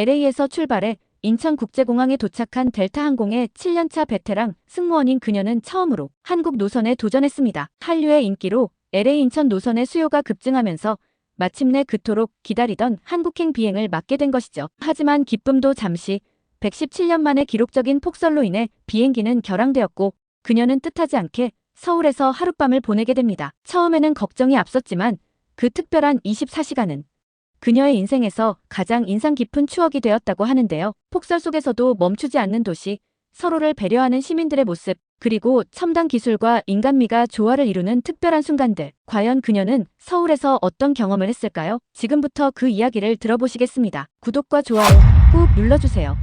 LA에서 출발해 인천국제공항에 도착한 델타항공의 7년차 베테랑 승무원인 그녀는 처음으로 한국 노선에 도전했습니다. 한류의 인기로 LA 인천 노선의 수요가 급증하면서 마침내 그토록 기다리던 한국행 비행을 맡게 된 것이죠. 하지만 기쁨도 잠시, 117년 만에 기록적인 폭설로 인해 비행기는 결항되었고 그녀는 뜻하지 않게 서울에서 하룻밤을 보내게 됩니다. 처음에는 걱정이 앞섰지만 그 특별한 24시간은 그녀의 인생에서 가장 인상 깊은 추억이 되었다고 하는데요. 폭설 속에서도 멈추지 않는 도시, 서로를 배려하는 시민들의 모습, 그리고 첨단 기술과 인간미가 조화를 이루는 특별한 순간들. 과연 그녀는 서울에서 어떤 경험을 했을까요? 지금부터 그 이야기를 들어보시겠습니다. 구독과 좋아요 꾹 눌러주세요.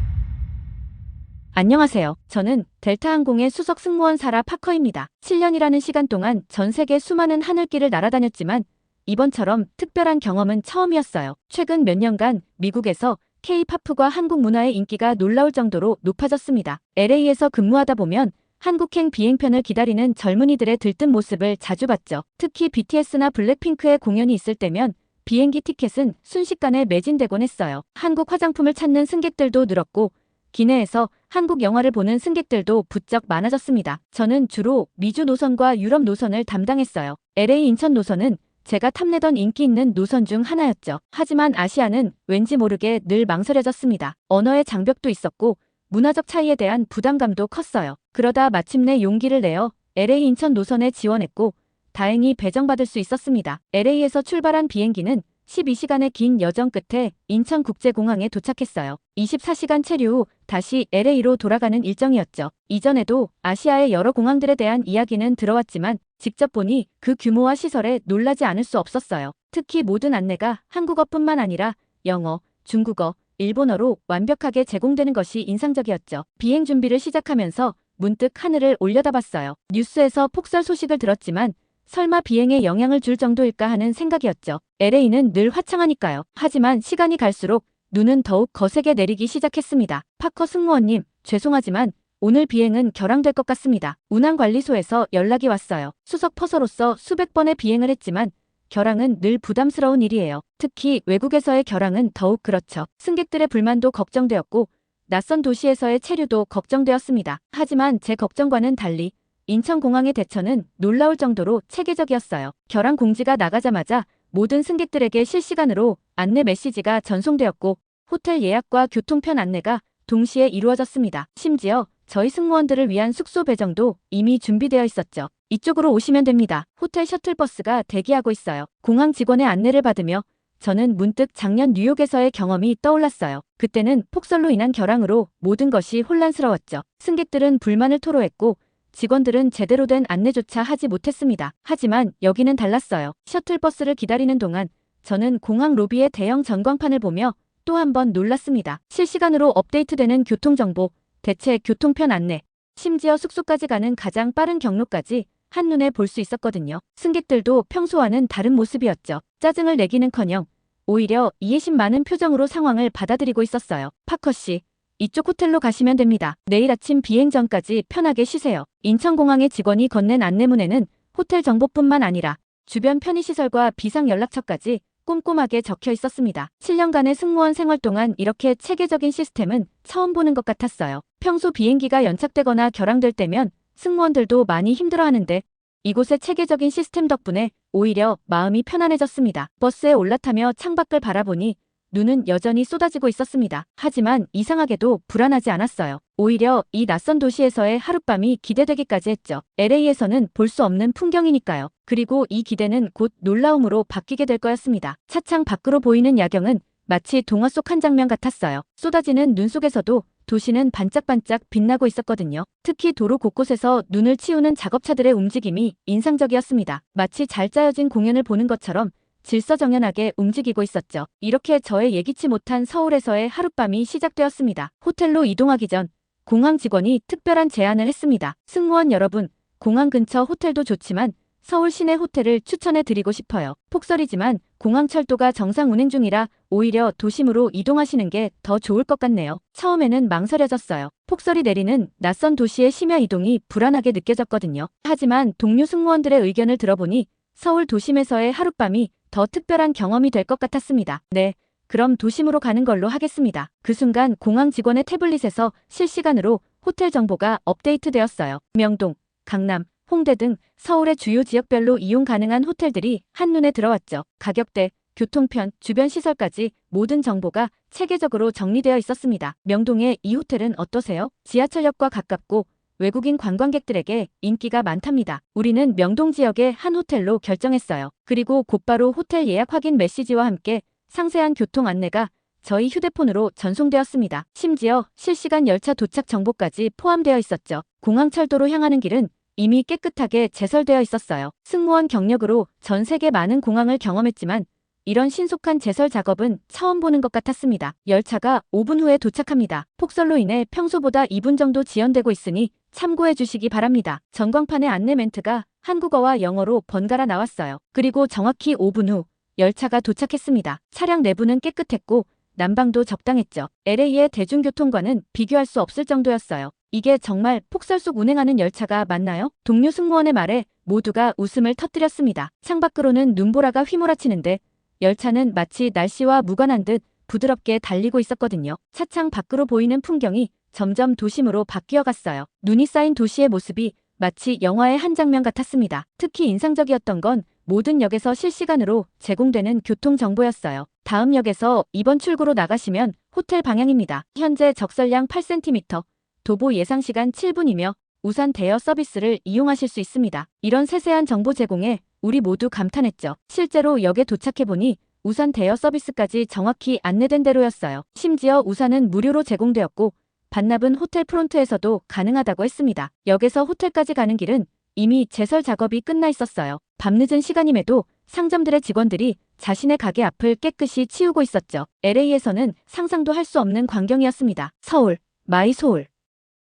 안녕하세요. 저는 델타항공의 수석 승무원 사라 파커입니다. 7년이라는 시간 동안 전 세계 수많은 하늘길을 날아다녔지만 이번처럼 특별한 경험은 처음이었어요. 최근 몇 년간 미국에서 K-팝과 한국 문화의 인기가 놀라울 정도로 높아졌습니다. LA에서 근무하다 보면 한국행 비행편을 기다리는 젊은이들의 들뜬 모습을 자주 봤죠. 특히 BTS나 블랙핑크의 공연이 있을 때면 비행기 티켓은 순식간에 매진되곤 했어요. 한국 화장품을 찾는 승객들도 늘었고 기내에서 한국 영화를 보는 승객들도 부쩍 많아졌습니다. 저는 주로 미주 노선과 유럽 노선을 담당했어요. LA 인천 노선은 제가 탐내던 인기 있는 노선 중 하나였죠. 하지만 아시아는 왠지 모르게 늘 망설여졌습니다. 언어의 장벽도 있었고 문화적 차이에 대한 부담감도 컸어요. 그러다 마침내 용기를 내어 LA 인천 노선에 지원했고 다행히 배정받을 수 있었습니다. LA에서 출발한 비행기는 12시간의 긴 여정 끝에 인천국제공항에 도착했어요. 24시간 체류 후 다시 LA로 돌아가는 일정이었죠. 이전에도 아시아의 여러 공항들에 대한 이야기는 들어왔지만 직접 보니 그 규모와 시설에 놀라지 않을 수 없었어요. 특히 모든 안내가 한국어뿐만 아니라 영어, 중국어, 일본어로 완벽하게 제공되는 것이 인상적이었죠. 비행 준비를 시작하면서 문득 하늘을 올려다봤어요. 뉴스에서 폭설 소식을 들었지만 설마 비행에 영향을 줄 정도일까 하는 생각이었죠. LA는 늘 화창하니까요. 하지만 시간이 갈수록 눈은 더욱 거세게 내리기 시작했습니다. 파커 승무원님, 죄송하지만 오늘 비행은 결항될 것 같습니다. 운항관리소에서 연락이 왔어요. 수석 퍼서로서 수백 번의 비행을 했지만 결항은 늘 부담스러운 일이에요. 특히 외국에서의 결항은 더욱 그렇죠. 승객들의 불만도 걱정되었고 낯선 도시에서의 체류도 걱정되었습니다. 하지만 제 걱정과는 달리 인천공항의 대처는 놀라울 정도로 체계적이었어요. 결항 공지가 나가자마자 모든 승객들에게 실시간으로 안내 메시지가 전송되었고 호텔 예약과 교통편 안내가 동시에 이루어졌습니다. 심지어 저희 승무원들을 위한 숙소 배정도 이미 준비되어 있었죠. 이쪽으로 오시면 됩니다. 호텔 셔틀버스가 대기하고 있어요. 공항 직원의 안내를 받으며 저는 문득 작년 뉴욕에서의 경험이 떠올랐어요. 그때는 폭설로 인한 결항으로 모든 것이 혼란스러웠죠. 승객들은 불만을 토로했고 직원들은 제대로 된 안내조차 하지 못했습니다. 하지만 여기는 달랐어요. 셔틀버스를 기다리는 동안 저는 공항 로비의 대형 전광판을 보며 또 한 번 놀랐습니다. 실시간으로 업데이트되는 교통정보, 대체 교통편 안내, 심지어 숙소까지 가는 가장 빠른 경로까지 한눈에 볼 수 있었거든요. 승객들도 평소와는 다른 모습이었죠. 짜증을 내기는커녕 오히려 이해심 많은 표정으로 상황을 받아들이고 있었어요. 파커 씨, 이쪽 호텔로 가시면 됩니다. 내일 아침 비행 전까지 편하게 쉬세요. 인천공항의 직원이 건넨 안내문에는 호텔 정보뿐만 아니라 주변 편의시설과 비상연락처까지 꼼꼼하게 적혀 있었습니다. 7년간의 승무원 생활 동안 이렇게 체계적인 시스템은 처음 보는 것 같았어요. 평소 비행기가 연착되거나 결항될 때면 승무원들도 많이 힘들어하는데 이곳의 체계적인 시스템 덕분에 오히려 마음이 편안해졌습니다. 버스에 올라타며 창밖을 바라보니 눈은 여전히 쏟아지고 있었습니다. 하지만 이상하게도 불안하지 않았어요. 오히려 이 낯선 도시에서의 하룻밤이 기대되기까지 했죠. LA에서는 볼 수 없는 풍경이니까요. 그리고 이 기대는 곧 놀라움으로 바뀌게 될 거였습니다. 차창 밖으로 보이는 야경은 마치 동화 속 한 장면 같았어요. 쏟아지는 눈 속에서도 도시는 반짝반짝 빛나고 있었거든요. 특히 도로 곳곳에서 눈을 치우는 작업차들의 움직임이 인상적이었습니다. 마치 잘 짜여진 공연을 보는 것처럼 질서정연하게 움직이고 있었죠. 이렇게 저의 예기치 못한 서울에서의 하룻밤이 시작되었습니다. 호텔로 이동하기 전 공항 직원이 특별한 제안을 했습니다. 승무원 여러분, 공항 근처 호텔도 좋지만 서울 시내 호텔을 추천해 드리고 싶어요. 폭설이지만 공항 철도가 정상 운행 중이라 오히려 도심으로 이동하시는 게 더 좋을 것 같네요. 처음에는 망설여졌어요. 폭설이 내리는 낯선 도시의 심야 이동이 불안하게 느껴졌거든요. 하지만 동료 승무원들의 의견을 들어보니 서울 도심에서의 하룻밤이 더 특별한 경험이 될 것 같았습니다. 네, 그럼 도심으로 가는 걸로 하겠습니다. 그 순간 공항 직원의 태블릿에서 실시간으로 호텔 정보가 업데이트되었어요. 명동, 강남, 홍대 등 서울의 주요 지역별로 이용 가능한 호텔들이 한눈에 들어왔죠. 가격대, 교통편, 주변 시설까지 모든 정보가 체계적으로 정리되어 있었습니다. 명동의 이 호텔은 어떠세요? 지하철역과 가깝고 외국인 관광객들에게 인기가 많답니다. 우리는 명동 지역의 한 호텔로 결정했어요. 그리고 곧바로 호텔 예약 확인 메시지와 함께 상세한 교통 안내가 저희 휴대폰으로 전송되었습니다. 심지어 실시간 열차 도착 정보까지 포함되어 있었죠. 공항철도로 향하는 길은 이미 깨끗하게 제설되어 있었어요. 승무원 경력으로 전 세계 많은 공항을 경험했지만 이런 신속한 제설 작업은 처음 보는 것 같았습니다. 열차가 5분 후에 도착합니다. 폭설로 인해 평소보다 2분 정도 지연되고 있으니 참고해 주시기 바랍니다. 전광판의 안내 멘트가 한국어와 영어로 번갈아 나왔어요. 그리고 정확히 5분 후 열차가 도착했습니다. 차량 내부는 깨끗했고 난방도 적당했죠. LA의 대중교통과는 비교할 수 없을 정도였어요. 이게 정말 폭설 속 운행하는 열차가 맞나요? 동료 승무원의 말에 모두가 웃음을 터뜨렸습니다. 창밖으로는 눈보라가 휘몰아치는데 열차는 마치 날씨와 무관한 듯 부드럽게 달리고 있었거든요. 차창 밖으로 보이는 풍경이 점점 도심으로 바뀌어 갔어요. 눈이 쌓인 도시의 모습이 마치 영화의 한 장면 같았습니다. 특히 인상적이었던 건 모든 역에서 실시간으로 제공되는 교통정보였어요. 다음 역에서 이번 출구로 나가시면 호텔 방향입니다. 현재 적설량 8cm, 도보 예상시간 7분이며 우산 대여 서비스를 이용하실 수 있습니다. 이런 세세한 정보 제공에 우리 모두 감탄했죠. 실제로 역에 도착해보니 우산 대여 서비스까지 정확히 안내된 대로였어요. 심지어 우산은 무료로 제공되었고 반납은 호텔 프론트에서도 가능하다고 했습니다. 역에서 호텔까지 가는 길은 이미 제설 작업이 끝나 있었어요. 밤늦은 시간임에도 상점들의 직원들이 자신의 가게 앞을 깨끗이 치우고 있었죠. LA에서는 상상도 할 수 없는 광경이었습니다. 서울, 마이 소울.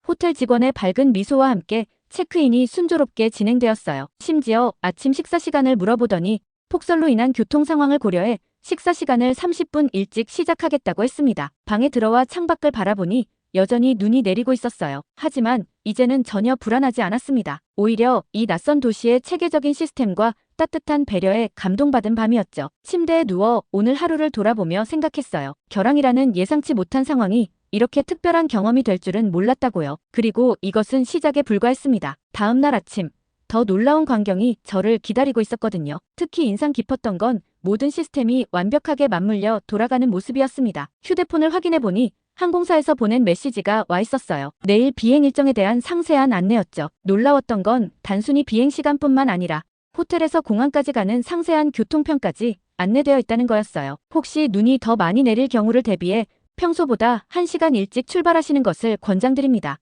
호텔 직원의 밝은 미소와 함께 체크인이 순조롭게 진행되었어요. 심지어 아침 식사 시간을 물어보더니 폭설로 인한 교통 상황을 고려해 식사 시간을 30분 일찍 시작하겠다고 했습니다. 방에 들어와 창밖을 바라보니 여전히 눈이 내리고 있었어요. 하지만 이제는 전혀 불안하지 않았습니다. 오히려 이 낯선 도시의 체계적인 시스템과 따뜻한 배려에 감동받은 밤이었죠. 침대에 누워 오늘 하루를 돌아보며 생각했어요. 결항이라는 예상치 못한 상황이 이렇게 특별한 경험이 될 줄은 몰랐다고요. 그리고 이것은 시작에 불과했습니다. 다음 날 아침, 더 놀라운 광경이 저를 기다리고 있었거든요. 특히 인상 깊었던 건 모든 시스템이 완벽하게 맞물려 돌아가는 모습이었습니다. 휴대폰을 확인해보니 항공사에서 보낸 메시지가 와 있었어요. 내일 비행 일정에 대한 상세한 안내였죠. 놀라웠던 건 단순히 비행 시간뿐만 아니라 호텔에서 공항까지 가는 상세한 교통편까지 안내되어 있다는 거였어요. 혹시 눈이 더 많이 내릴 경우를 대비해 평소보다 1시간 일찍 출발하시는 것을 권장드립니다.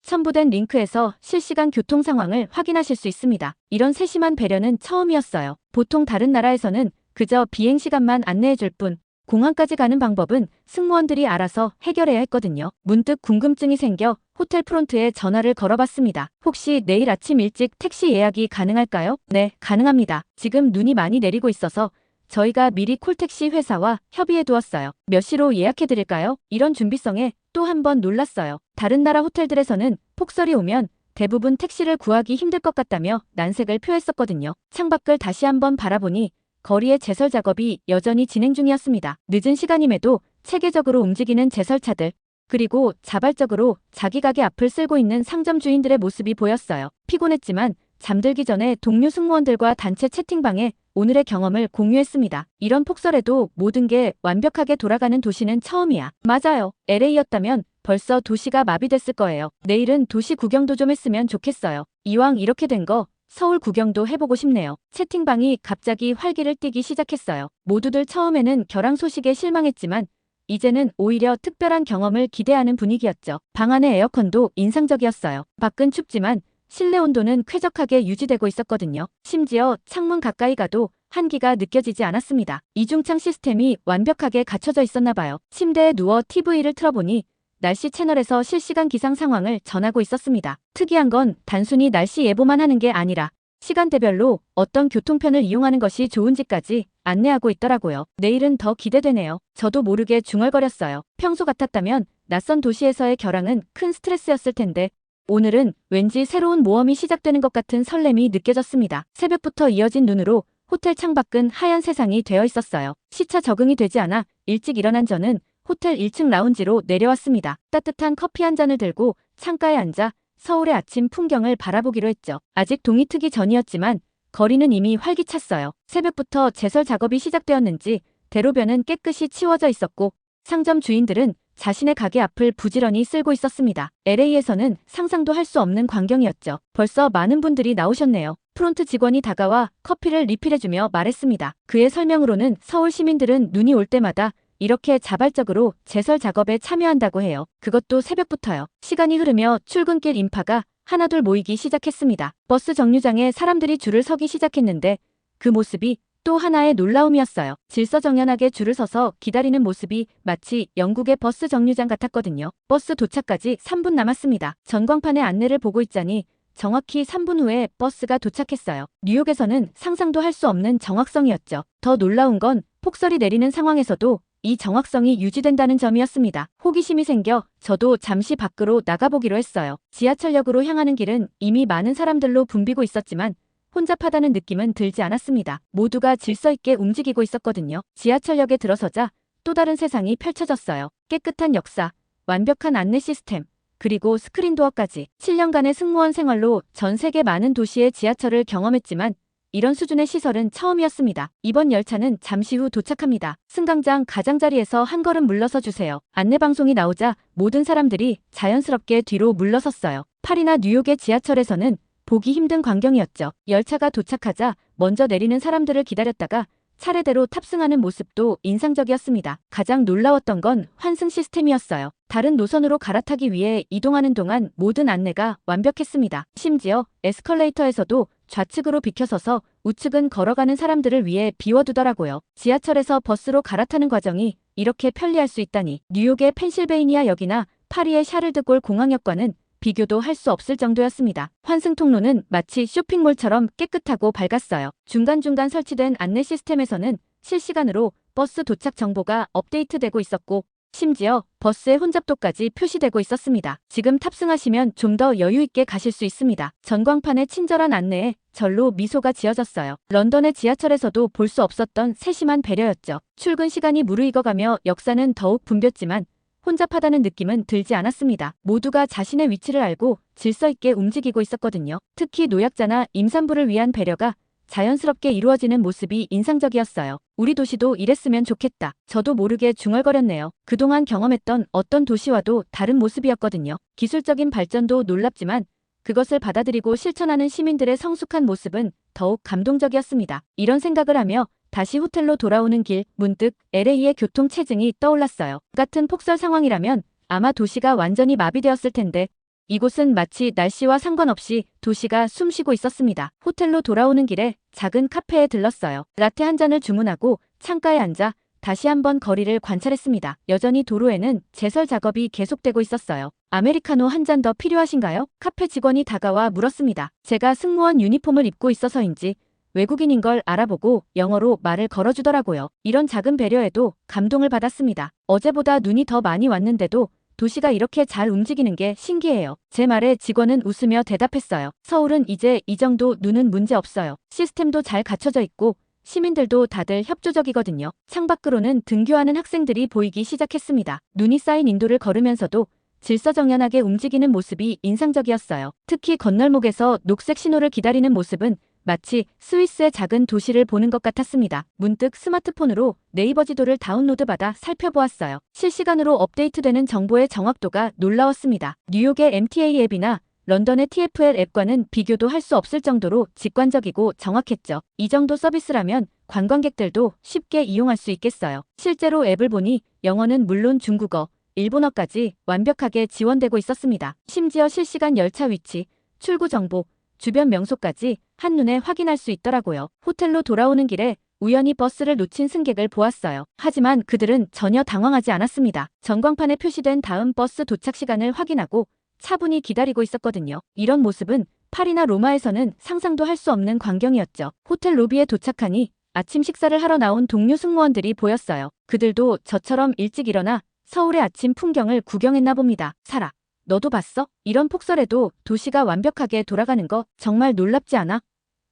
첨부된 링크에서 실시간 교통 상황을 확인하실 수 있습니다. 이런 세심한 배려는 처음이었어요. 보통 다른 나라에서는 그저 비행 시간만 안내해줄 뿐 공항까지 가는 방법은 승무원들이 알아서 해결해야 했거든요. 문득 궁금증이 생겨 호텔 프론트에 전화를 걸어봤습니다. 혹시 내일 아침 일찍 택시 예약이 가능할까요? 네, 가능합니다. 지금 눈이 많이 내리고 있어서 저희가 미리 콜택시 회사와 협의해 두었어요. 몇 시로 예약해 드릴까요? 이런 준비성에 또 한 번 놀랐어요. 다른 나라 호텔들에서는 폭설이 오면 대부분 택시를 구하기 힘들 것 같다며 난색을 표했었거든요. 창밖을 다시 한번 바라보니 거리의 제설 작업이 여전히 진행 중이었습니다. 늦은 시간임에도 체계적으로 움직이는 제설차들, 그리고 자발적으로 자기 가게 앞을 쓸고 있는 상점 주인들의 모습이 보였어요. 피곤했지만 잠들기 전에 동료 승무원들과 단체 채팅방에 오늘의 경험을 공유했습니다. 이런 폭설에도 모든 게 완벽하게 돌아가는 도시는 처음이야. 맞아요. LA였다면 벌써 도시가 마비됐을 거예요. 내일은 도시 구경도 좀 했으면 좋겠어요. 이왕 이렇게 된 거 서울 구경도 해보고 싶네요. 채팅방이 갑자기 활기를 띠기 시작했어요. 모두들 처음에는 결항 소식에 실망했지만 이제는 오히려 특별한 경험을 기대하는 분위기였죠. 방 안의 에어컨도 인상적이었어요. 밖은 춥지만 실내 온도는 쾌적하게 유지되고 있었거든요. 심지어 창문 가까이 가도 한기가 느껴지지 않았습니다. 이중창 시스템이 완벽하게 갖춰져 있었나 봐요. 침대에 누워 TV를 틀어보니 날씨 채널에서 실시간 기상 상황을 전하고 있었습니다. 특이한 건 단순히 날씨 예보만 하는 게 아니라 시간대별로 어떤 교통편을 이용하는 것이 좋은지까지 안내하고 있더라고요. 내일은 더 기대되네요. 저도 모르게 중얼거렸어요. 평소 같았다면 낯선 도시에서의 결항은 큰 스트레스였을 텐데 오늘은 왠지 새로운 모험이 시작되는 것 같은 설렘이 느껴졌습니다. 새벽부터 이어진 눈으로 호텔 창밖은 하얀 세상이 되어 있었어요. 시차 적응이 되지 않아 일찍 일어난 저는 호텔 1층 라운지로 내려왔습니다. 따뜻한 커피 한 잔을 들고 창가에 앉아 서울의 아침 풍경을 바라보기로 했죠. 아직 동이 트기 전이었지만 거리는 이미 활기찼어요. 새벽부터 제설 작업이 시작되었는지 대로변은 깨끗이 치워져 있었고 상점 주인들은 자신의 가게 앞을 부지런히 쓸고 있었습니다. LA에서는 상상도 할 수 없는 광경이었죠. 벌써 많은 분들이 나오셨네요. 프론트 직원이 다가와 커피를 리필해주며 말했습니다. 그의 설명으로는 서울 시민들은 눈이 올 때마다 이렇게 자발적으로 제설 작업에 참여한다고 해요. 그것도 새벽부터요. 시간이 흐르며 출근길 인파가 하나둘 모이기 시작했습니다. 버스 정류장에 사람들이 줄을 서기 시작했는데 그 모습이 또 하나의 놀라움이었어요. 질서정연하게 줄을 서서 기다리는 모습이 마치 영국의 버스 정류장 같았거든요. 버스 도착까지 3분 남았습니다. 전광판의 안내를 보고 있자니 정확히 3분 후에 버스가 도착했어요. 뉴욕에서는 상상도 할 수 없는 정확성이었죠. 더 놀라운 건 폭설이 내리는 상황에서도 이 정확성이 유지된다는 점이었습니다. 호기심이 생겨 저도 잠시 밖으로 나가보기로 했어요. 지하철역으로 향하는 길은 이미 많은 사람들로 붐비고 있었지만 혼잡하다는 느낌은 들지 않았습니다. 모두가 질서 있게 움직이고 있었거든요. 지하철역에 들어서자 또 다른 세상이 펼쳐졌어요. 깨끗한 역사, 완벽한 안내 시스템, 그리고 스크린도어까지. 7년간의 승무원 생활로 전 세계 많은 도시의 지하철을 경험했지만 이런 수준의 시설은 처음이었습니다. 이번 열차는 잠시 후 도착합니다. 승강장 가장자리에서 한 걸음 물러서 주세요. 안내방송이 나오자 모든 사람들이 자연스럽게 뒤로 물러섰어요. 파리나 뉴욕의 지하철에서는 보기 힘든 광경이었죠. 열차가 도착하자 먼저 내리는 사람들을 기다렸다가 차례대로 탑승하는 모습도 인상적이었습니다. 가장 놀라웠던 건 환승 시스템이었어요. 다른 노선으로 갈아타기 위해 이동하는 동안 모든 안내가 완벽했습니다. 심지어 에스컬레이터에서도 좌측으로 비켜서서 우측은 걸어가는 사람들을 위해 비워두더라고요. 지하철에서 버스로 갈아타는 과정이 이렇게 편리할 수 있다니. 뉴욕의 펜실베이니아 역이나 파리의 샤를드골 공항역과는 비교도 할 수 없을 정도였습니다. 환승 통로는 마치 쇼핑몰처럼 깨끗하고 밝았어요. 중간중간 설치된 안내 시스템에서는 실시간으로 버스 도착 정보가 업데이트되고 있었고 심지어 버스의 혼잡도까지 표시되고 있었습니다. 지금 탑승하시면 좀 더 여유 있게 가실 수 있습니다. 전광판의 친절한 안내에 절로 미소가 지어졌어요. 런던의 지하철에서도 볼 수 없었던 세심한 배려였죠. 출근 시간이 무르익어가며 역사는 더욱 붐볐지만 혼잡하다는 느낌은 들지 않았습니다. 모두가 자신의 위치를 알고 질서 있게 움직이고 있었거든요. 특히 노약자나 임산부를 위한 배려가 자연스럽게 이루어지는 모습이 인상적이었어요. 우리 도시도 이랬으면 좋겠다. 저도 모르게 중얼거렸네요. 그동안 경험했던 어떤 도시와도 다른 모습이었거든요. 기술적인 발전도 놀랍지만 그것을 받아들이고 실천하는 시민들의 성숙한 모습은 더욱 감동적이었습니다. 이런 생각을 하며 다시 호텔로 돌아오는 길 문득 LA의 교통 체증이 떠올랐어요. 같은 폭설 상황이라면 아마 도시가 완전히 마비되었을 텐데 이곳은 마치 날씨와 상관없이 도시가 숨쉬고 있었습니다. 호텔로 돌아오는 길에 작은 카페에 들렀어요. 라떼 한 잔을 주문하고 창가에 앉아 다시 한번 거리를 관찰했습니다. 여전히 도로에는 제설 작업이 계속되고 있었어요. 아메리카노 한 잔 더 필요하신가요? 카페 직원이 다가와 물었습니다. 제가 승무원 유니폼을 입고 있어서인지 외국인인 걸 알아보고 영어로 말을 걸어주더라고요. 이런 작은 배려에도 감동을 받았습니다. 어제보다 눈이 더 많이 왔는데도 도시가 이렇게 잘 움직이는 게 신기해요. 제 말에 직원은 웃으며 대답했어요. 서울은 이제 이 정도 눈은 문제 없어요. 시스템도 잘 갖춰져 있고 시민들도 다들 협조적이거든요. 창밖으로는 등교하는 학생들이 보이기 시작했습니다. 눈이 쌓인 인도를 걸으면서도 질서정연하게 움직이는 모습이 인상적이었어요. 특히 건널목에서 녹색 신호를 기다리는 모습은 마치 스위스의 작은 도시를 보는 것 같았습니다. 문득 스마트폰으로 네이버 지도를 다운로드받아 살펴보았어요. 실시간으로 업데이트되는 정보의 정확도가 놀라웠습니다. 뉴욕의 MTA 앱이나 런던의 TFL 앱과는 비교도 할 수 없을 정도로 직관적이고 정확했죠. 이 정도 서비스라면 관광객들도 쉽게 이용할 수 있겠어요. 실제로 앱을 보니 영어는 물론 중국어, 일본어까지 완벽하게 지원되고 있었습니다. 심지어 실시간 열차 위치, 출구 정보, 주변 명소까지 한눈에 확인할 수 있더라고요. 호텔로 돌아오는 길에 우연히 버스를 놓친 승객을 보았어요. 하지만 그들은 전혀 당황하지 않았습니다. 전광판에 표시된 다음 버스 도착 시간을 확인하고 차분히 기다리고 있었거든요. 이런 모습은 파리나 로마에서는 상상도 할 수 없는 광경이었죠. 호텔 로비에 도착하니 아침 식사를 하러 나온 동료 승무원들이 보였어요. 그들도 저처럼 일찍 일어나 서울의 아침 풍경을 구경했나 봅니다. 사라, 너도 봤어? 이런 폭설에도 도시가 완벽하게 돌아가는 거 정말 놀랍지 않아?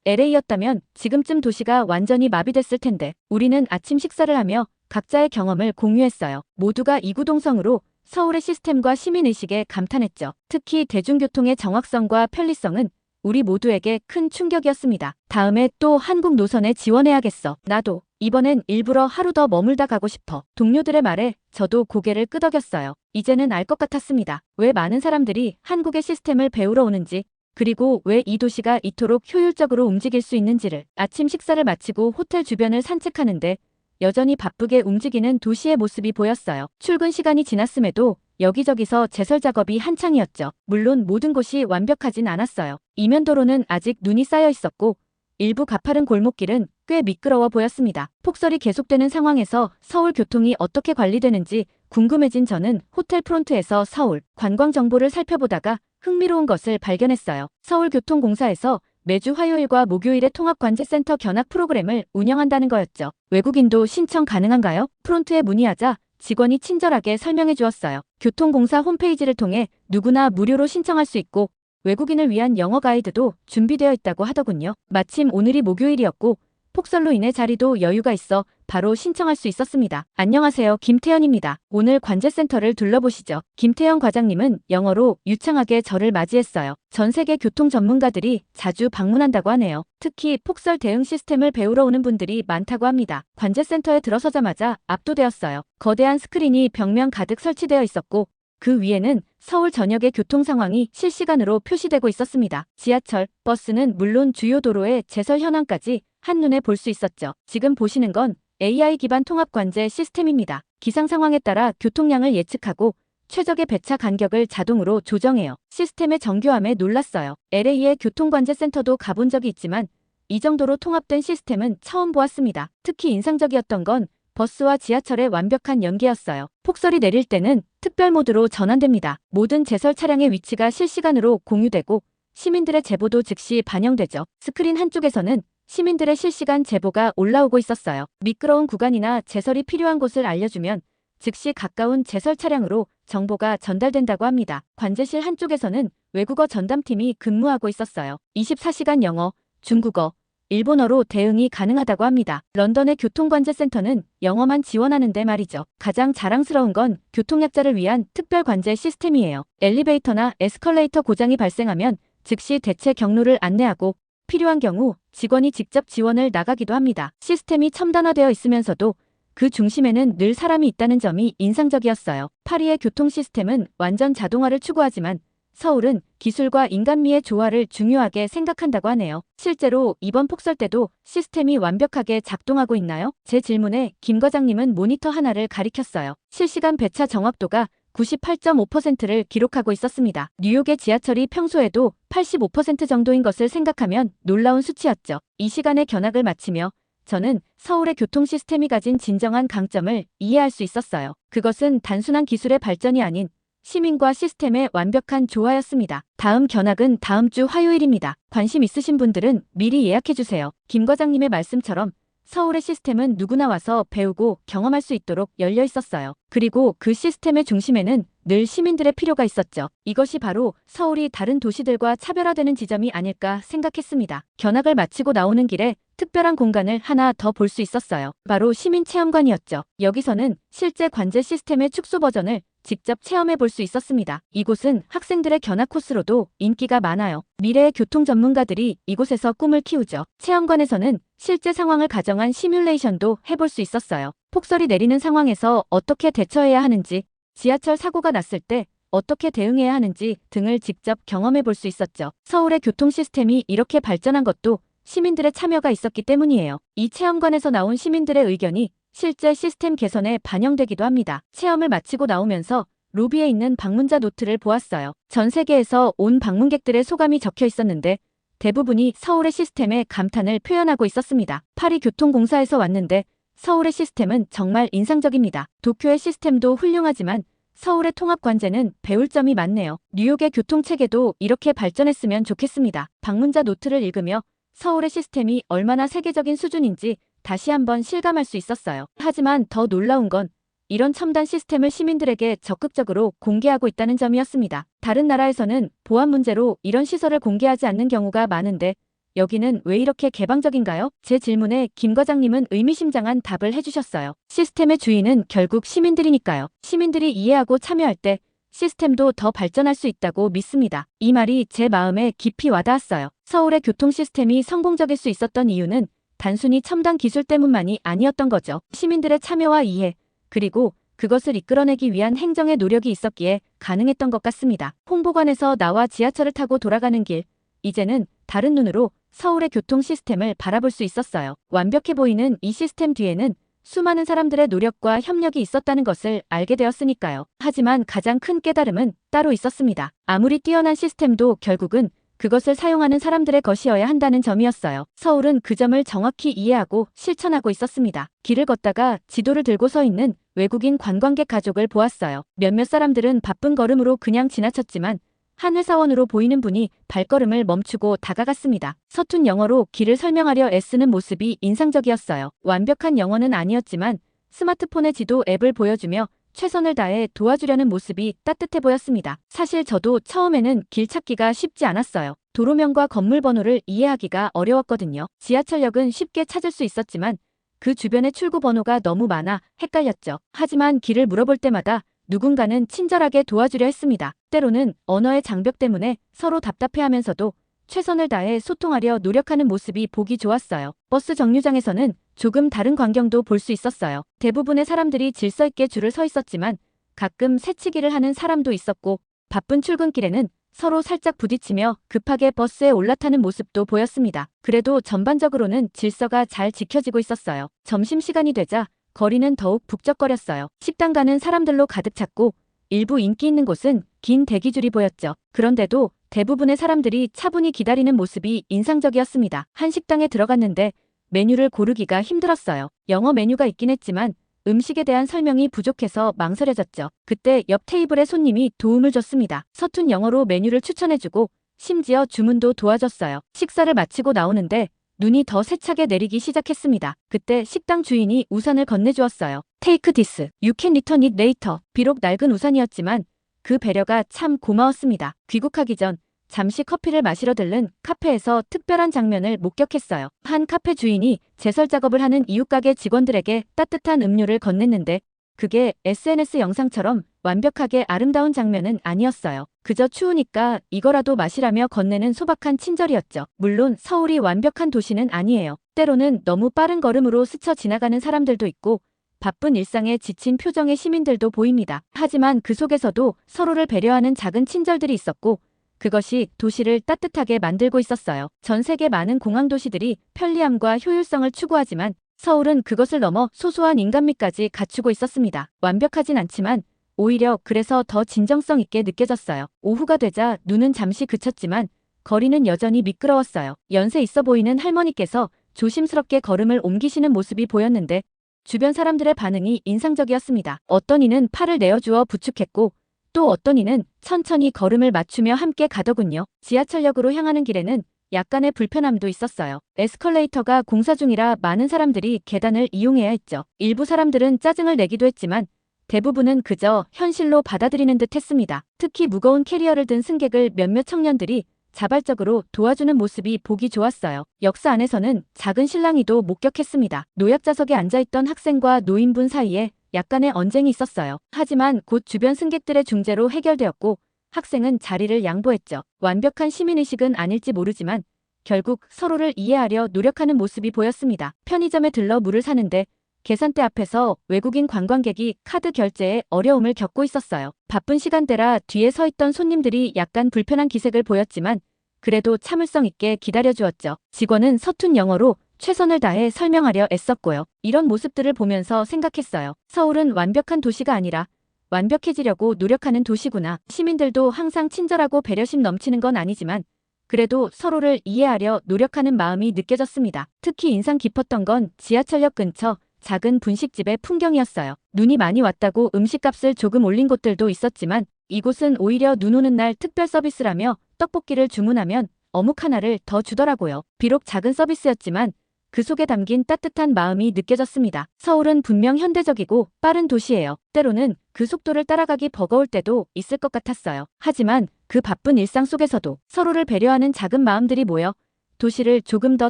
LA였다면 지금쯤 도시가 완전히 마비됐을 텐데 우리는 아침 식사를 하며 각자의 경험을 공유했어요. 모두가 이구동성으로 서울의 시스템과 시민의식에 감탄했죠. 특히 대중교통의 정확성과 편리성은 우리 모두에게 큰 충격이었습니다. 다음에 또 한국 노선에 지원해야겠어. 나도. 이번엔 일부러 하루 더 머물다 가고 싶어. 동료들의 말에 저도 고개를 끄덕였어요. 이제는 알 것 같았습니다. 왜 많은 사람들이 한국의 시스템을 배우러 오는지, 그리고 왜 이 도시가 이토록 효율적으로 움직일 수 있는지를. 아침 식사를 마치고 호텔 주변을 산책하는데 여전히 바쁘게 움직이는 도시의 모습이 보였어요. 출근 시간이 지났음에도 여기저기서 제설 작업이 한창이었죠. 물론 모든 곳이 완벽하진 않았어요. 이면도로는 아직 눈이 쌓여 있었고 일부 가파른 골목길은 꽤 미끄러워 보였습니다. 폭설이 계속되는 상황에서 서울 교통이 어떻게 관리되는지 궁금해진 저는 호텔 프론트에서 서울 관광 정보를 살펴보다가 흥미로운 것을 발견했어요. 서울교통공사에서 매주 화요일과 목요일에 통합관제센터 견학 프로그램을 운영한다는 거였죠. 외국인도 신청 가능한가요? 프론트에 문의하자 직원이 친절하게 설명해 주었어요. 교통공사 홈페이지를 통해 누구나 무료로 신청할 수 있고 외국인을 위한 영어 가이드도 준비되어 있다고 하더군요. 마침 오늘이 목요일이었고 폭설로 인해 자리도 여유가 있어 바로 신청할 수 있었습니다. 안녕하세요. 김태현입니다. 오늘 관제센터를 둘러보시죠. 김태현 과장님은 영어로 유창하게 저를 맞이했어요. 전 세계 교통 전문가들이 자주 방문한다고 하네요. 특히 폭설 대응 시스템을 배우러 오는 분들이 많다고 합니다. 관제센터에 들어서자마자 압도되었어요. 거대한 스크린이 벽면 가득 설치되어 있었고 그 위에는 서울 전역의 교통 상황이 실시간으로 표시되고 있었습니다. 지하철, 버스는 물론 주요 도로의 제설 현황까지 한눈에 볼 수 있었죠. 지금 보시는 건 AI 기반 통합관제 시스템입니다. 기상 상황에 따라 교통량을 예측하고 최적의 배차 간격을 자동으로 조정해요. 시스템의 정교함에 놀랐어요. LA의 교통관제센터도 가본 적이 있지만 이 정도로 통합된 시스템은 처음 보았습니다. 특히 인상적이었던 건 버스와 지하철의 완벽한 연계였어요. 폭설이 내릴 때는 특별 모드로 전환됩니다. 모든 제설 차량의 위치가 실시간으로 공유되고 시민들의 제보도 즉시 반영되죠. 스크린 한쪽에서는 시민들의 실시간 제보가 올라오고 있었어요. 미끄러운 구간이나 제설이 필요한 곳을 알려주면 즉시 가까운 제설 차량으로 정보가 전달된다고 합니다. 관제실 한쪽에서는 외국어 전담팀이 근무하고 있었어요. 24시간 영어, 중국어, 일본어로 대응이 가능하다고 합니다. 런던의 교통관제센터는 영어만 지원하는데 말이죠. 가장 자랑스러운 건 교통약자를 위한 특별관제 시스템이에요. 엘리베이터나 에스컬레이터 고장이 발생하면 즉시 대체 경로를 안내하고 필요한 경우 직원이 직접 지원을 나가기도 합니다. 시스템이 첨단화되어 있으면서도 그 중심에는 늘 사람이 있다는 점이 인상적이었어요. 파리의 교통 시스템은 완전 자동화를 추구하지만 서울은 기술과 인간미의 조화를 중요하게 생각한다고 하네요. 실제로 이번 폭설 때도 시스템이 완벽하게 작동하고 있나요? 제 질문에 김 과장님은 모니터 하나를 가리켰어요. 실시간 배차 정확도가 98.5%를 기록하고 있었습니다. 뉴욕의 지하철이 평소에도 85% 정도인 것을 생각하면 놀라운 수치였죠. 이 시간에 견학을 마치며 저는 서울의 교통 시스템이 가진 진정한 강점을 이해할 수 있었어요. 그것은 단순한 기술의 발전이 아닌 시민과 시스템의 완벽한 조화였습니다. 다음 견학은 다음 주 화요일입니다. 관심 있으신 분들은 미리 예약해주세요. 김 과장님의 말씀처럼 서울의 시스템은 누구나 와서 배우고 경험할 수 있도록 열려 있었어요. 그리고 그 시스템의 중심에는 늘 시민들의 필요가 있었죠. 이것이 바로 서울이 다른 도시들과 차별화되는 지점이 아닐까 생각했습니다. 견학을 마치고 나오는 길에 특별한 공간을 하나 더 볼 수 있었어요. 바로 시민체험관이었죠. 여기서는 실제 관제 시스템의 축소 버전을 직접 체험해 볼 수 있었습니다. 이곳은 학생들의 견학 코스로도 인기가 많아요. 미래의 교통 전문가들이 이곳에서 꿈을 키우죠. 체험관에서는 실제 상황을 가정한 시뮬레이션도 해볼 수 있었어요. 폭설이 내리는 상황에서 어떻게 대처해야 하는지, 지하철 사고가 났을 때 어떻게 대응해야 하는지 등을 직접 경험해 볼 수 있었죠. 서울의 교통 시스템이 이렇게 발전한 것도 시민들의 참여가 있었기 때문이에요. 이 체험관에서 나온 시민들의 의견이 실제 시스템 개선에 반영되기도 합니다. 체험을 마치고 나오면서 로비에 있는 방문자 노트를 보았어요. 전 세계에서 온 방문객들의 소감이 적혀 있었는데 대부분이 서울의 시스템에 감탄을 표현하고 있었습니다. 파리 교통공사에서 왔는데 서울의 시스템은 정말 인상적입니다. 도쿄의 시스템도 훌륭하지만 서울의 통합관제는 배울 점이 많네요. 뉴욕의 교통체계도 이렇게 발전했으면 좋겠습니다. 방문자 노트를 읽으며 서울의 시스템이 얼마나 세계적인 수준인지 다시 한번 실감할 수 있었어요. 하지만 더 놀라운 건 이런 첨단 시스템을 시민들에게 적극적으로 공개하고 있다는 점이었습니다. 다른 나라에서는 보안 문제로 이런 시설을 공개하지 않는 경우가 많은데 여기는 왜 이렇게 개방적인가요? 제 질문에 김 과장님은 의미심장한 답을 해주셨어요. 시스템의 주인은 결국 시민들이니까요. 시민들이 이해하고 참여할 때 시스템도 더 발전할 수 있다고 믿습니다. 이 말이 제 마음에 깊이 와닿았어요. 서울의 교통 시스템이 성공적일 수 있었던 이유는 단순히 첨단 기술 때문만이 아니었던 거죠. 시민들의 참여와 이해, 그리고 그것을 이끌어내기 위한 행정의 노력이 있었기에 가능했던 것 같습니다. 홍보관에서 나와 지하철을 타고 돌아가는 길, 이제는 다른 눈으로 서울의 교통 시스템을 바라볼 수 있었어요. 완벽해 보이는 이 시스템 뒤에는 수많은 사람들의 노력과 협력이 있었다는 것을 알게 되었으니까요. 하지만 가장 큰 깨달음은 따로 있었습니다. 아무리 뛰어난 시스템도 결국은 그것을 사용하는 사람들의 것이어야 한다는 점이었어요. 서울은 그 점을 정확히 이해하고 실천하고 있었습니다. 길을 걷다가 지도를 들고 서 있는 외국인 관광객 가족을 보았어요. 몇몇 사람들은 바쁜 걸음으로 그냥 지나쳤지만 한 회사원으로 보이는 분이 발걸음을 멈추고 다가갔습니다. 서툰 영어로 길을 설명하려 애쓰는 모습이 인상적이었어요. 완벽한 영어는 아니었지만 스마트폰의 지도 앱을 보여주며 최선을 다해 도와주려는 모습이 따뜻해 보였습니다. 사실 저도 처음에는 길 찾기가 쉽지 않았어요. 도로명과 건물 번호를 이해하기가 어려웠거든요. 지하철역은 쉽게 찾을 수 있었지만 그 주변의 출구 번호가 너무 많아 헷갈렸죠. 하지만 길을 물어볼 때마다 누군가는 친절하게 도와주려 했습니다. 때로는 언어의 장벽 때문에 서로 답답해하면서도 최선을 다해 소통하려 노력하는 모습이 보기 좋았어요. 버스 정류장에서는 조금 다른 광경도 볼 수 있었어요. 대부분의 사람들이 질서 있게 줄을 서 있었지만 가끔 새치기를 하는 사람도 있었고 바쁜 출근길에는 서로 살짝 부딪히며 급하게 버스에 올라타는 모습도 보였습니다. 그래도 전반적으로는 질서가 잘 지켜지고 있었어요. 점심시간이 되자 거리는 더욱 북적거렸어요. 식당 가는 사람들로 가득 찼고 일부 인기 있는 곳은 긴 대기줄이 보였죠. 그런데도 대부분의 사람들이 차분히 기다리는 모습이 인상적이었습니다. 한 식당에 들어갔는데 메뉴를 고르기가 힘들었어요. 영어 메뉴가 있긴 했지만 음식에 대한 설명이 부족해서 망설여졌죠. 그때 옆 테이블의 손님이 도움을 줬습니다. 서툰 영어로 메뉴를 추천해주고 심지어 주문도 도와줬어요. 식사를 마치고 나오는데 눈이 더 세차게 내리기 시작했습니다. 그때 식당 주인이 우산을 건네주었어요. Take this. You can return it later. 비록 낡은 우산이었지만 그 배려가 참 고마웠습니다. 귀국하기 전 잠시 커피를 마시러 들른 카페에서 특별한 장면을 목격했어요. 한 카페 주인이 제설 작업을 하는 이웃가게 직원들에게 따뜻한 음료를 건넸는데 그게 SNS 영상처럼 완벽하게 아름다운 장면은 아니었어요. 그저 추우니까 이거라도 마시라며 건네는 소박한 친절이었죠. 물론 서울이 완벽한 도시는 아니에요. 때로는 너무 빠른 걸음으로 스쳐 지나가는 사람들도 있고 바쁜 일상에 지친 표정의 시민들도 보입니다. 하지만 그 속에서도 서로를 배려하는 작은 친절들이 있었고 그것이 도시를 따뜻하게 만들고 있었어요. 전 세계 많은 공항 도시들이 편리함과 효율성을 추구하지만 서울은 그것을 넘어 소소한 인간미까지 갖추고 있었습니다. 완벽하진 않지만 오히려 그래서 더 진정성 있게 느껴졌어요. 오후가 되자 눈은 잠시 그쳤지만 거리는 여전히 미끄러웠어요. 연세 있어 보이는 할머니께서 조심스럽게 걸음을 옮기시는 모습이 보였는데 주변 사람들의 반응이 인상적이었습니다. 어떤 이는 팔을 내어주어 부축했고 또 어떤 이는 천천히 걸음을 맞추며 함께 가더군요. 지하철역으로 향하는 길에는 약간의 불편함도 있었어요. 에스컬레이터가 공사 중이라 많은 사람들이 계단을 이용해야 했죠. 일부 사람들은 짜증을 내기도 했지만 대부분은 그저 현실로 받아들이는 듯 했습니다. 특히 무거운 캐리어를 든 승객을 몇몇 청년들이 자발적으로 도와주는 모습이 보기 좋았어요. 역사 안에서는 작은 실랑이도 목격했습니다. 노약자석에 앉아있던 학생과 노인분 사이에 약간의 언쟁이 있었어요. 하지만 곧 주변 승객들의 중재로 해결되었고 학생은 자리를 양보했죠. 완벽한 시민의식은 아닐지 모르지만 결국 서로를 이해하려 노력하는 모습이 보였습니다. 편의점에 들러 물을 사는데 계산대 앞에서 외국인 관광객이 카드 결제에 어려움을 겪고 있었어요. 바쁜 시간대라 뒤에 서 있던 손님들이 약간 불편한 기색을 보였지만 그래도 참을성 있게 기다려주었죠. 직원은 서툰 영어로 최선을 다해 설명하려 애썼고요. 이런 모습들을 보면서 생각했어요. 서울은 완벽한 도시가 아니라 완벽해지려고 노력하는 도시구나. 시민들도 항상 친절하고 배려심 넘치는 건 아니지만 그래도 서로를 이해하려 노력하는 마음이 느껴졌습니다. 특히 인상 깊었던 건 지하철역 근처 작은 분식집의 풍경이었어요. 눈이 많이 왔다고 음식값을 조금 올린 곳들도 있었지만 이곳은 오히려 눈 오는 날 특별 서비스라며 떡볶이를 주문하면 어묵 하나를 더 주더라고요. 비록 작은 서비스였지만 그 속에 담긴 따뜻한 마음이 느껴졌습니다. 서울은 분명 현대적이고 빠른 도시예요. 때로는 그 속도를 따라가기 버거울 때도 있을 것 같았어요. 하지만 그 바쁜 일상 속에서도 서로를 배려하는 작은 마음들이 모여 도시를 조금 더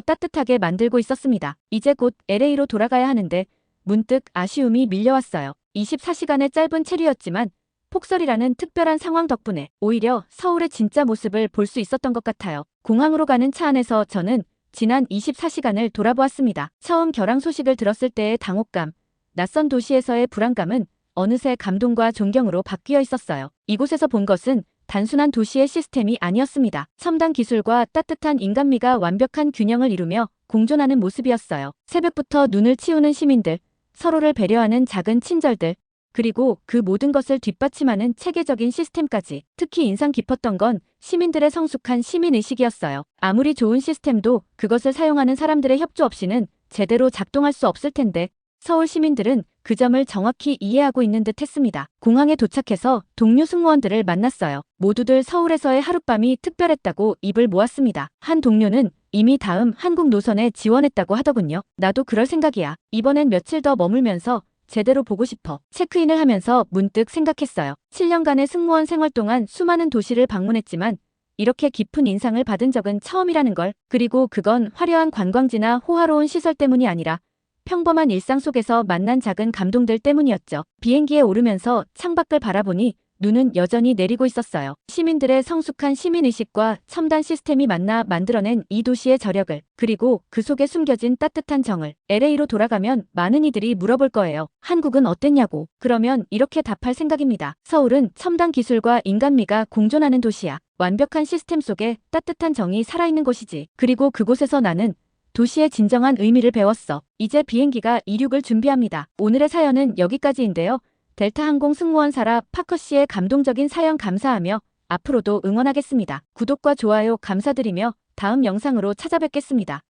따뜻하게 만들고 있었습니다. 이제 곧 LA로 돌아가야 하는데 문득 아쉬움이 밀려왔어요. 24시간의 짧은 체류였지만 폭설이라는 특별한 상황 덕분에 오히려 서울의 진짜 모습을 볼 수 있었던 것 같아요. 공항으로 가는 차 안에서 저는 지난 24시간을 돌아보았습니다. 처음 결항 소식을 들었을 때의 당혹감, 낯선 도시에서의 불안감은 어느새 감동과 존경으로 바뀌어 있었어요. 이곳에서 본 것은 단순한 도시의 시스템이 아니었습니다. 첨단 기술과 따뜻한 인간미가 완벽한 균형을 이루며 공존하는 모습이었어요. 새벽부터 눈을 치우는 시민들, 서로를 배려하는 작은 친절들, 그리고 그 모든 것을 뒷받침하는 체계적인 시스템까지. 특히 인상 깊었던 건 시민들의 성숙한 시민의식이었어요. 아무리 좋은 시스템도 그것을 사용하는 사람들의 협조 없이는 제대로 작동할 수 없을 텐데 서울 시민들은 그 점을 정확히 이해하고 있는 듯 했습니다. 공항에 도착해서 동료 승무원들을 만났어요. 모두들 서울에서의 하룻밤이 특별했다고 입을 모았습니다. 한 동료는 이미 다음 한국 노선에 지원했다고 하더군요. 나도 그럴 생각이야. 이번엔 며칠 더 머물면서 제대로 보고 싶어. 체크인을 하면서 문득 생각했어요. 7년간의 승무원 생활 동안 수많은 도시를 방문했지만 이렇게 깊은 인상을 받은 적은 처음이라는 걸. 그리고 그건 화려한 관광지나 호화로운 시설 때문이 아니라 평범한 일상 속에서 만난 작은 감동들 때문이었죠. 비행기에 오르면서 창밖을 바라보니 눈은 여전히 내리고 있었어요. 시민들의 성숙한 시민의식과 첨단 시스템이 만나 만들어낸 이 도시의 저력을, 그리고 그 속에 숨겨진 따뜻한 정을. LA로 돌아가면 많은 이들이 물어볼 거예요. 한국은 어땠냐고. 그러면 이렇게 답할 생각입니다. 서울은 첨단 기술과 인간미가 공존하는 도시야. 완벽한 시스템 속에 따뜻한 정이 살아있는 곳이지. 그리고 그곳에서 나는 도시의 진정한 의미를 배웠어. 이제 비행기가 이륙을 준비합니다. 오늘의 사연은 여기까지인데요. 델타항공 승무원 사라 파커 씨의 감동적인 사연 감사하며 앞으로도 응원하겠습니다. 구독과 좋아요 감사드리며 다음 영상으로 찾아뵙겠습니다.